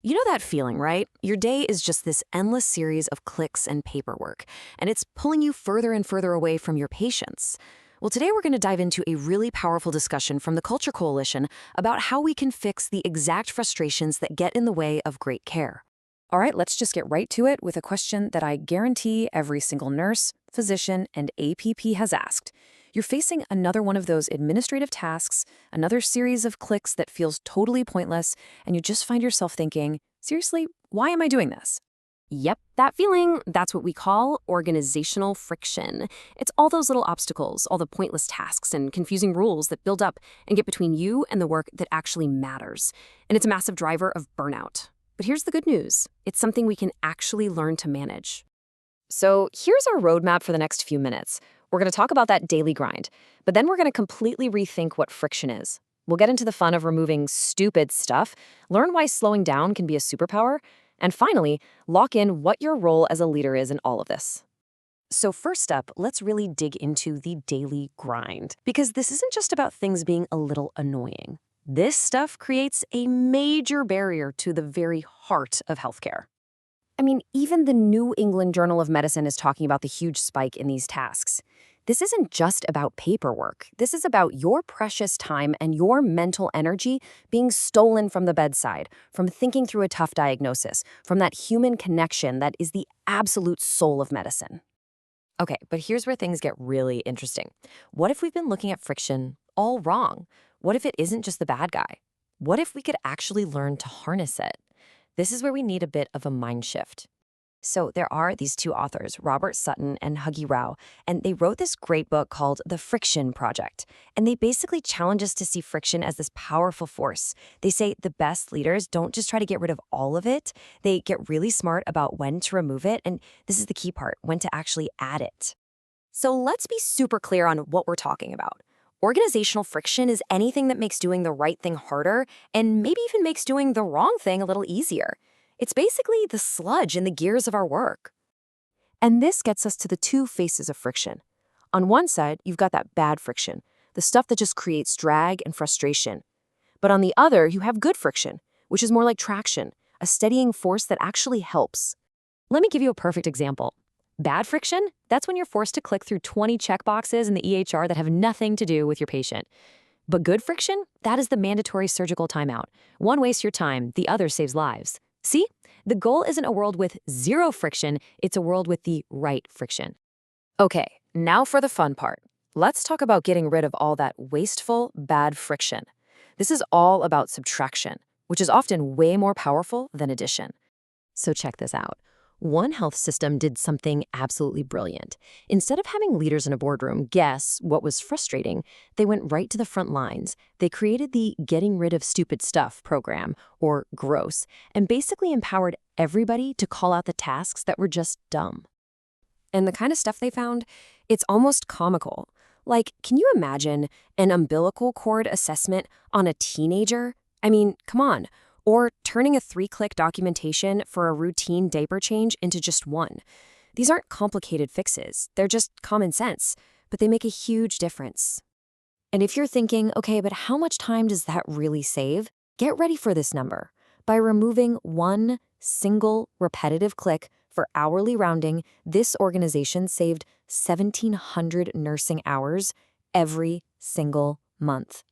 You know that feeling, right? Your day is just this endless series of clicks and paperwork, and it's pulling you further and further away from your patients. Well, today we're going to dive into a really powerful discussion from the Culture Coalition about how we can fix the exact frustrations that get in the way of great care. All right, let's just get right to it with a question that I guarantee every single nurse, physician, and APP has asked. You're facing another one of those administrative tasks, another series of clicks that feels totally pointless, and you just find yourself thinking, seriously, why am I doing this? Yep, that feeling, that's what we call organizational friction. It's all those little obstacles, all the pointless tasks and confusing rules that build up and get between you and the work that actually matters. And it's a massive driver of burnout. But here's the good news. It's something we can actually learn to manage. So here's our roadmap for the next few minutes. We're going to talk about that daily grind, but then we're going to completely rethink what friction is. We'll get into the fun of removing stupid stuff, learn why slowing down can be a superpower, and finally, lock in what your role as a leader is in all of this. So first up, let's really dig into the daily grind, because this isn't just about things being a little annoying. This stuff creates a major barrier to the very heart of healthcare. I mean, even the New England Journal of Medicine is talking about the huge spike in these tasks. This isn't just about paperwork. This is about your precious time and your mental energy being stolen from the bedside, from thinking through a tough diagnosis, from that human connection that is the absolute soul of medicine. Okay, but here's where things get really interesting. What if we've been looking at friction all wrong? What if it isn't just the bad guy? What if we could actually learn to harness it? This is where we need a bit of a mind shift. So there are these two authors, Robert Sutton and Huggy Rao, and they wrote this great book called The Friction Project. And they basically challenge us to see friction as this powerful force. They say the best leaders don't just try to get rid of all of it. They get really smart about when to remove it. And this is the key part, when to actually add it. So let's be super clear on what we're talking about. Organizational friction is anything that makes doing the right thing harder and maybe even makes doing the wrong thing a little easier. It's basically the sludge in the gears of our work. And this gets us to the two faces of friction. On one side, you've got that bad friction, the stuff that just creates drag and frustration. But on the other, you have good friction, which is more like traction, a steadying force that actually helps. Let me give you a perfect example. Bad friction, that's when you're forced to click through 20 checkboxes in the EHR that have nothing to do with your patient. But good friction, that is the mandatory surgical timeout. One wastes your time, the other saves lives. See? The goal isn't a world with zero friction, it's a world with the right friction. Okay, now for the fun part. Let's talk about getting rid of all that wasteful, bad friction. This is all about subtraction, which is often way more powerful than addition. So check this out. One health system did something absolutely brilliant. Instead of having leaders in a boardroom guess what was frustrating, they went right to the front lines. They created the Getting Rid of Stupid Stuff program, or GROSS, and basically empowered everybody to call out the tasks that were just dumb. And the kind of stuff they found, it's almost comical. Like, can you imagine an umbilical cord assessment on a teenager? I mean, come on. Or turning a 3-click documentation for a routine diaper change into just one. These aren't complicated fixes. They're just common sense, but they make a huge difference. And if you're thinking, okay, but how much time does that really save? Get ready for this number. By removing one single repetitive click for hourly rounding, this organization saved 1,700 nursing hours every single month.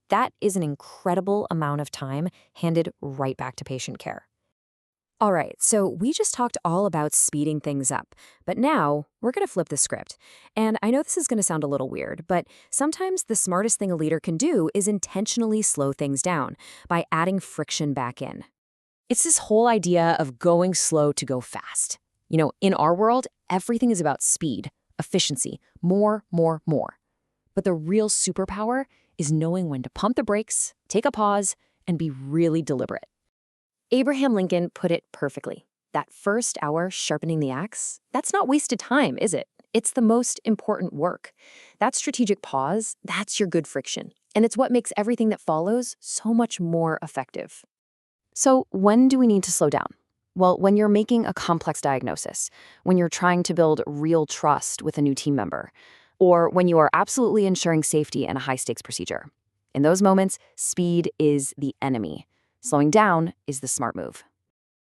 That is an incredible amount of time handed right back to patient care. All right, so we just talked all about speeding things up, but now we're going to flip the script. And I know this is going to sound a little weird, but sometimes the smartest thing a leader can do is intentionally slow things down by adding friction back in. It's this whole idea of going slow to go fast. You know, in our world, everything is about speed, efficiency, more. But the real superpower is knowing when to pump the brakes, take a pause, and be really deliberate. Abraham Lincoln put it perfectly. That first hour sharpening the axe, that's not wasted time, is it? It's the most important work. That strategic pause, that's your good friction. And it's what makes everything that follows so much more effective. So when do we need to slow down? Well, when you're making a complex diagnosis, when you're trying to build real trust with a new team member, or when you are absolutely ensuring safety in a high-stakes procedure. In those moments, speed is the enemy. Slowing down is the smart move.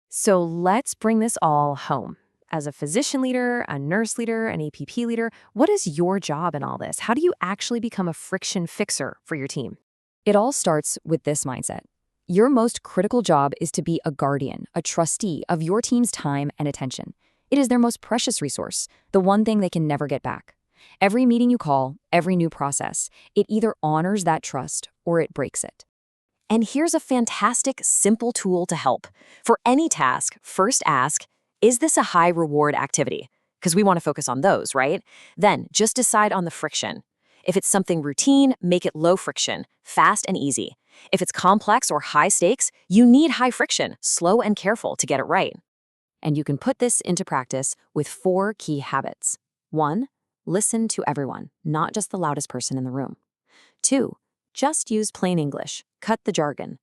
So let's bring this all home. As a physician leader, a nurse leader, an APP leader, what is your job in all this? How do you actually become a friction fixer for your team? It all starts with this mindset. Your most critical job is to be a guardian, a trustee of your team's time and attention. It is their most precious resource, the one thing they can never get back. Every meeting you call, every new process, it either honors that trust or it breaks it. And here's a fantastic, simple tool to help. For any task, first ask, is this a high reward activity? Because we want to focus on those, right? Then just decide on the friction. If it's something routine, make it low friction, fast and easy. If it's complex or high stakes, you need high friction, slow and careful to get it right. And you can put this into practice with 4 key habits. 1, listen to everyone, not just the loudest person in the room. 2, just use plain English. Cut the jargon.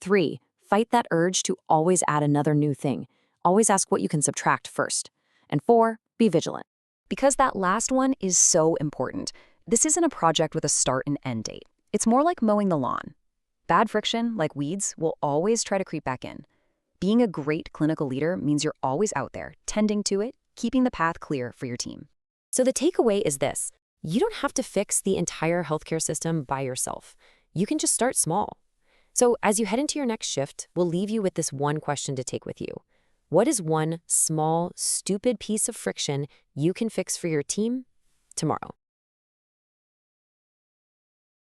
3, fight that urge to always add another new thing. Always ask what you can subtract first. And 4, be vigilant. Because that last one is so important. This isn't a project with a start and end date. It's more like mowing the lawn. Bad friction, like weeds, will always try to creep back in. Being a great clinical leader means you're always out there, tending to it, keeping the path clear for your team. So the takeaway is this. You don't have to fix the entire healthcare system by yourself. You can just start small. So as you head into your next shift, we'll leave you with this one question to take with you. What is one small, stupid piece of friction you can fix for your team tomorrow?